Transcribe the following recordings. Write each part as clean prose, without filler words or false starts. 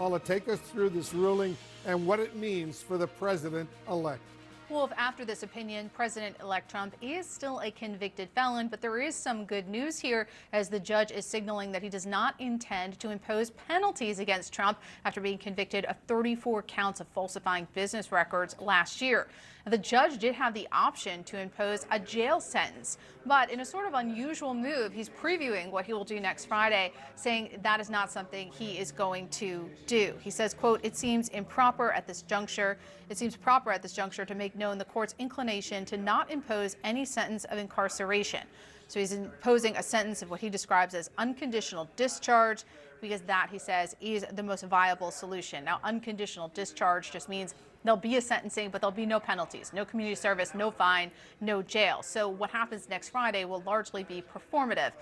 Paula, take us through this ruling and what it means for the president-elect. Well, if after this opinion, President-elect Trump is still a convicted felon, but there is some good news here as the judge is signaling that he does not intend to impose penalties against Trump after being convicted of 34 counts of falsifying business records last year. The judge did have the option to impose a jail sentence, but in a sort of unusual move, he's previewing what he will do next Friday, saying that is not something he is going to do. He says, quote, "It seems improper at this juncture. It seems proper at this juncture to make known the court's inclination to not impose any sentence of incarceration." So he's imposing a sentence of what he describes as unconditional discharge, because that, he says, is the most viable solution. Now, unconditional discharge just means there'll be a sentencing, but there'll be no penalties, no community service, no fine, no jail. So what happens next Friday will largely be performative.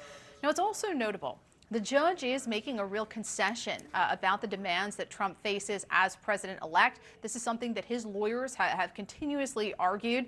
Now, it's also notable the judge is making a real concession about the demands that Trump faces as president-elect. This is something that his lawyers have continuously argued.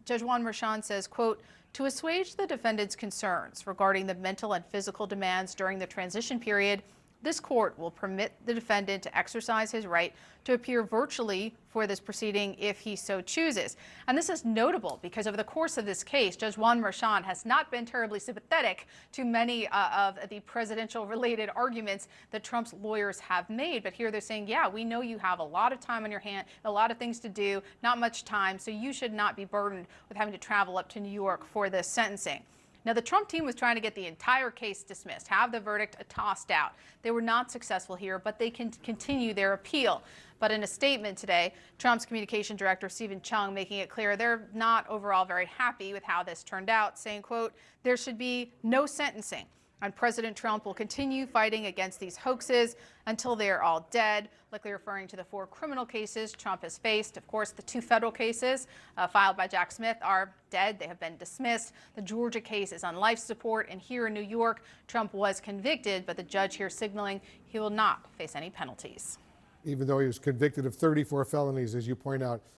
Judge Juan Merchan says, quote, "To assuage the defendant's concerns regarding the mental and physical demands during the transition period, this court will permit the defendant to exercise his right to appear virtually for this proceeding if he so chooses." And this is notable because over the course of this case, Judge Juan Merchan has not been terribly sympathetic to many of the presidential-related arguments that Trump's lawyers have made. But here they're saying, yeah, we know you have a lot of time on your hand, a lot of things to do, not much time, so you should not be burdened with having to travel up to New York for this sentencing. Now, the Trump team was trying to get the entire case dismissed, have the verdict tossed out. They were not successful here, but they can continue their appeal. But in a statement today, Trump's communication director, Stephen Chung, making it clear they're not overall very happy with how this turned out, saying, quote, "There should be no sentencing. And President Trump will continue fighting against these hoaxes until they're all dead," likely referring to the 4 criminal cases Trump has faced. Of course, the 2 federal cases filed by Jack Smith are dead. They have been dismissed. The Georgia case is on life support. And here in New York, Trump was convicted, but the judge here signaling he will not face any penalties. Even though he was convicted of 34 felonies, as you point out.